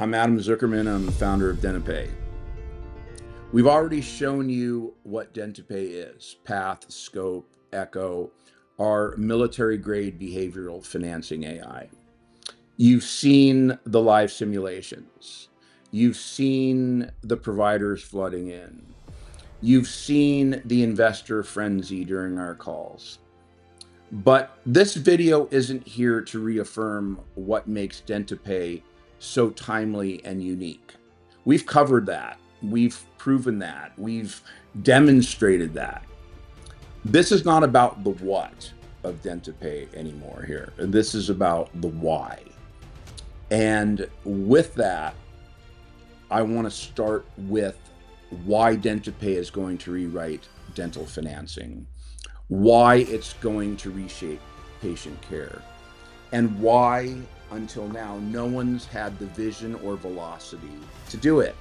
I'm Adam Zuckerman. I'm the founder of Dentipay. We've already shown you what Dentipay is: Path, Scope, Echo, our military-grade behavioral financing AI. You've seen the live simulations. You've seen the providers flooding in. You've seen the investor frenzy during our calls. But this video isn't here to reaffirm what makes Dentipay so timely and unique. We've covered that. We've proven that. We've demonstrated that. This is not about the what of Dentipay anymore here. This is about the why. And with that, I want to start with why Dentipay is going to rewrite dental financing, why it's going to reshape patient care, and why, until now, no one's had the vision or velocity to do it.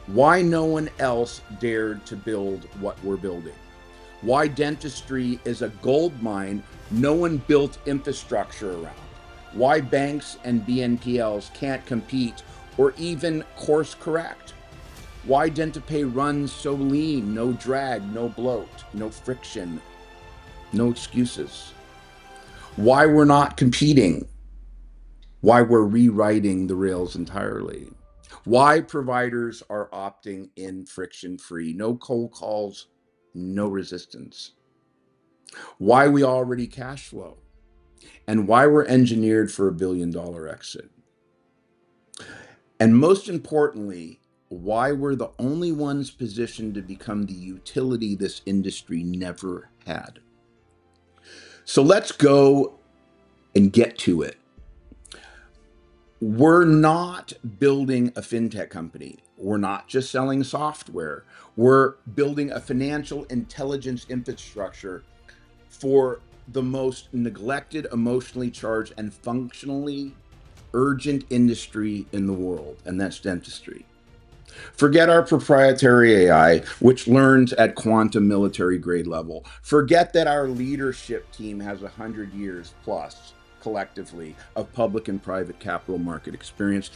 Why no one else dared to build what we're building. Why dentistry is a gold mine no one built infrastructure around. Why banks and BNPLs can't compete or even course correct. Why Dentipay runs so lean, no drag, no bloat, no friction, no excuses. Why we're not competing. Why we're rewriting the rails entirely. Why providers are opting in friction-free, no cold calls, no resistance. Why we already cash flow, and why we're engineered for $1 billion exit. And most importantly, why we're the only ones positioned to become the utility this industry never had. So let's go and get to it. We're not building a fintech company. We're not just selling software. We're building a financial intelligence infrastructure for the most neglected, emotionally charged, and functionally urgent industry in the world, and that's dentistry. Forget our proprietary AI, which learns at quantum military grade level. Forget that our leadership team has 100 years plus collectively of public and private capital market experience.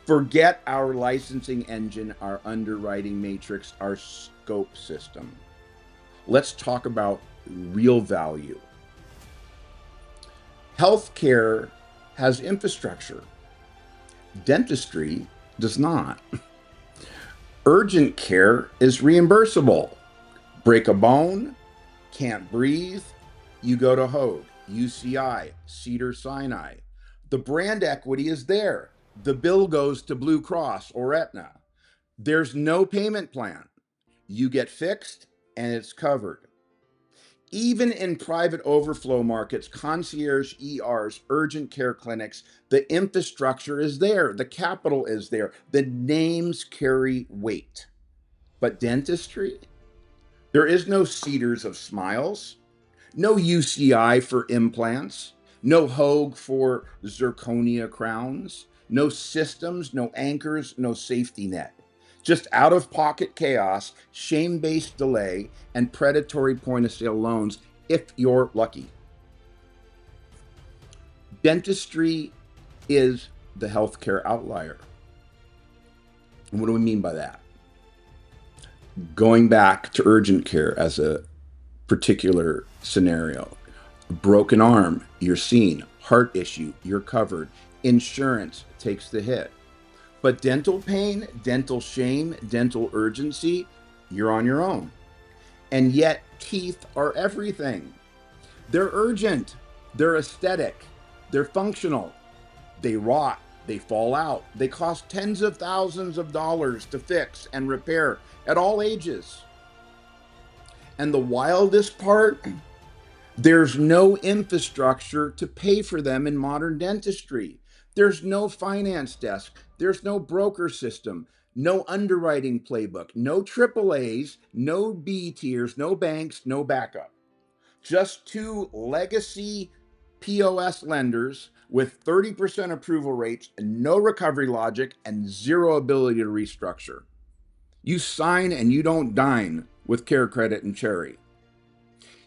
Forget our licensing engine, our underwriting matrix, our scope system. Let's talk about real value. Healthcare has infrastructure. Dentistry does not. Urgent care is reimbursable. Break a bone, can't breathe, you go to Hoag, UCI, Cedars-Sinai. The brand equity is there. The bill goes to Blue Cross or Aetna. There's no payment plan. You get fixed and it's covered. Even in private overflow markets, concierge ERs, urgent care clinics, the infrastructure is there, the capital is there, the names carry weight. But dentistry? There is no Cedars of Smiles, no UCI for implants, no Hoag for zirconia crowns, no systems, no anchors, no safety net. Just out-of-pocket chaos, shame-based delay, and predatory point-of-sale loans if you're lucky. Dentistry is the healthcare outlier. And what do we mean by that? Going back to urgent care as a particular scenario. A broken arm, you're seen. Heart issue, you're covered. Insurance takes the hit. But dental pain, dental shame, dental urgency, you're on your own. And yet teeth are everything. They're urgent, they're aesthetic, they're functional, they rot, they fall out, they cost tens of thousands of dollars to fix and repair at all ages. And the wildest part, there's no infrastructure to pay for them in modern dentistry. There's no finance desk. There's no broker system, no underwriting playbook, no AAAs, no B tiers, no banks, no backup. Just two legacy POS lenders with 30% approval rates, no recovery logic, and zero ability to restructure. You sign and you don't dine with Care Credit and Cherry.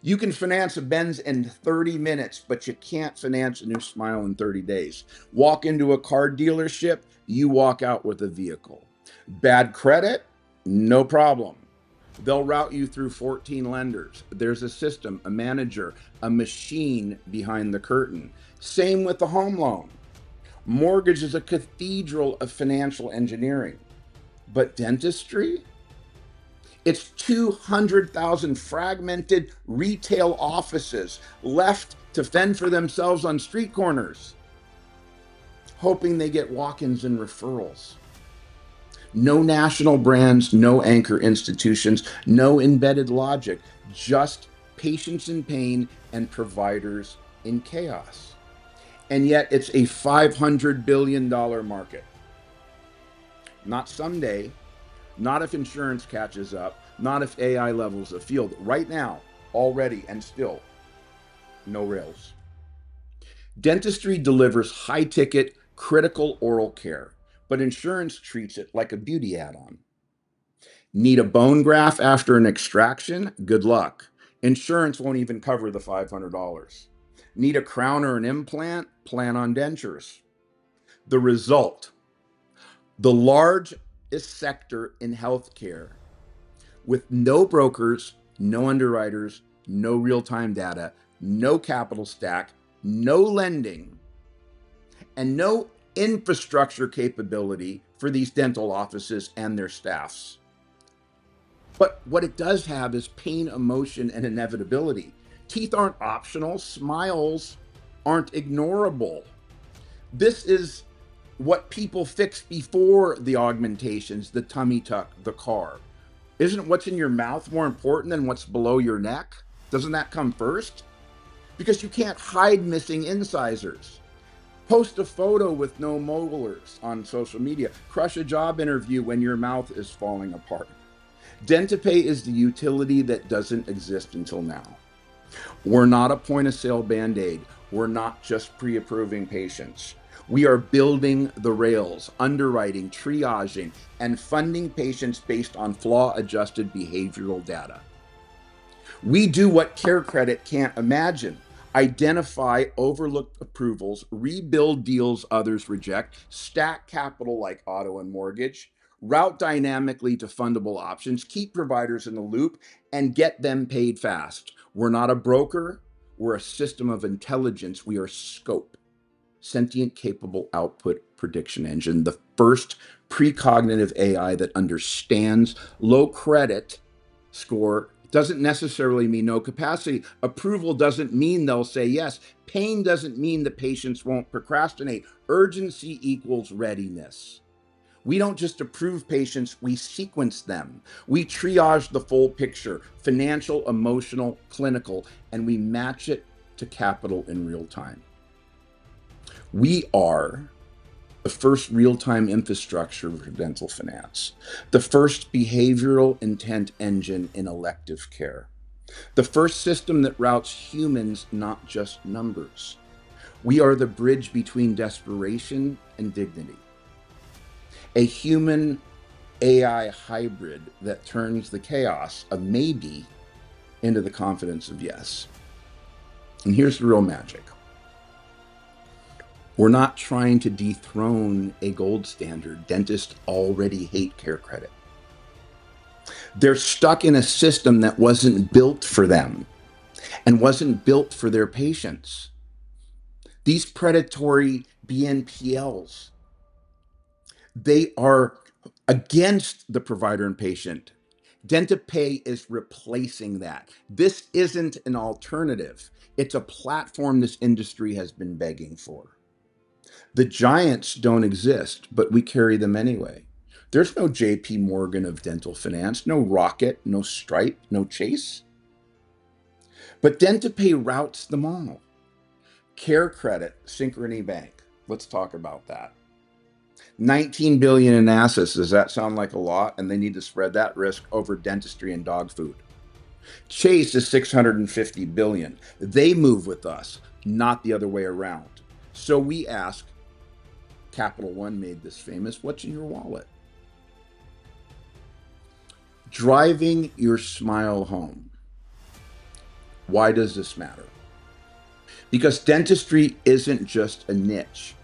You can finance a Benz in 30 minutes, but you can't finance a new smile in 30 days. Walk into a car dealership, you walk out with a vehicle. Bad credit? No problem. They'll route you through 14 lenders. There's a system, a manager, a machine behind the curtain. Same with the home loan. Mortgage is a cathedral of financial engineering. But dentistry? It's 200,000 fragmented retail offices left to fend for themselves on street corners, hoping they get walk-ins and referrals. No national brands, no anchor institutions, no embedded logic, just patients in pain and providers in chaos. And yet it's a $500 billion market. Not someday, not if insurance catches up, not if AI levels the field. Right now, already and still, no rails. Dentistry delivers high-ticket, critical oral care, but insurance treats it like a beauty add-on. Need a bone graft after an extraction? Good luck. Insurance won't even cover the $500. Need a crown or an implant? Plan on dentures. The result, the largest sector in healthcare with no brokers, no underwriters, no real-time data, no capital stack, no lending, and no infrastructure capability for these dental offices and their staffs. But what it does have is pain, emotion, and inevitability. Teeth aren't optional. Smiles aren't ignorable. This is what people fix before the augmentations, the tummy tuck, the car. Isn't what's in your mouth more important than what's below your neck? Doesn't that come first? Because you can't hide missing incisors. Post a photo with no molars on social media. Crush a job interview when your mouth is falling apart. Dentipay is the utility that doesn't exist until now. We're not a point-of-sale Band-Aid. We're not just pre-approving patients. We are building the rails, underwriting, triaging, and funding patients based on flaw-adjusted behavioral data. We do what CareCredit can't imagine. Identify overlooked approvals, rebuild deals others reject, stack capital like auto and mortgage, route dynamically to fundable options, keep providers in the loop, and get them paid fast. We're not a broker. We're a system of intelligence. We are Scope, sentient capable output prediction engine, the first precognitive AI that understands low credit score doesn't necessarily mean no capacity. Approval doesn't mean they'll say yes. Pain doesn't mean the patients won't procrastinate. Urgency equals readiness. We don't just approve patients, we sequence them. We triage the full picture, financial, emotional, clinical, and we match it to capital in real time. We are the first real-time infrastructure for dental finance, the first behavioral intent engine in elective care, the first system that routes humans, not just numbers. We are the bridge between desperation and dignity, a human AI hybrid that turns the chaos of maybe into the confidence of yes. And here's the real magic. We're not trying to dethrone a gold standard. Dentists already hate CareCredit. They're stuck in a system that wasn't built for them and wasn't built for their patients. These predatory BNPLs, they are against the provider and patient. Dentipay is replacing that. This isn't an alternative. It's a platform this industry has been begging for. The giants don't exist, but we carry them anyway. There's no JP Morgan of dental finance, no Rocket, no Stripe, no Chase. But Dentipay routes them all. CareCredit, Synchrony Bank. Let's talk about that. 19 billion in assets. Does that sound like a lot? And they need to spread that risk over dentistry and dog food. Chase is 650 billion. They move with us, not the other way around. So we ask, Capital One made this famous, what's in your wallet? Driving your smile home. Why does this matter? Because dentistry isn't just a niche.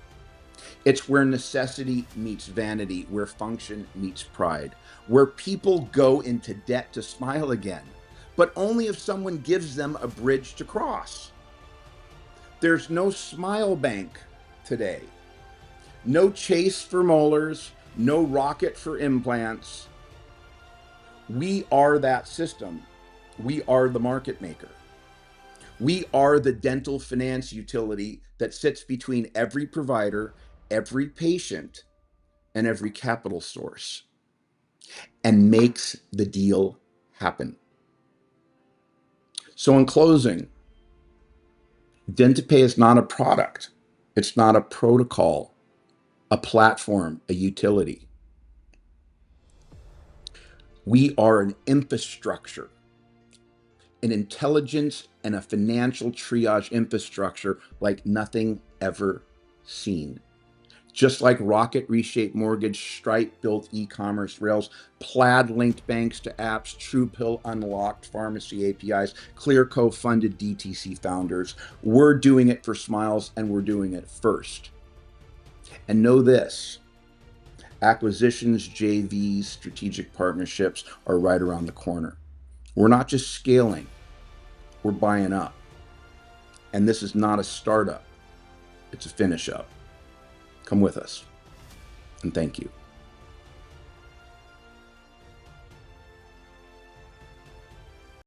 It's where necessity meets vanity, where function meets pride, where people go into debt to smile again, but only if someone gives them a bridge to cross. There's no smile bank today, no chase for molars, no rocket for implants. We are that system. We are the market maker. We are the dental finance utility that sits between every provider, every patient, and every capital source and makes the deal happen. So, in closing, Dentipay is not a product, it's not a protocol, a platform, a utility. We are an infrastructure, an intelligence and a financial triage infrastructure like nothing ever seen. Just like Rocket reshaped mortgage, Stripe built e-commerce rails, Plaid linked banks to apps, TruePill unlocked pharmacy APIs, Clearco funded DTC founders. We're doing it for smiles, and we're doing it first. And know this: acquisitions, JVs, strategic partnerships are right around the corner. We're not just scaling, we're buying up. And this is not a startup, it's a finish up. Come with us, and thank you.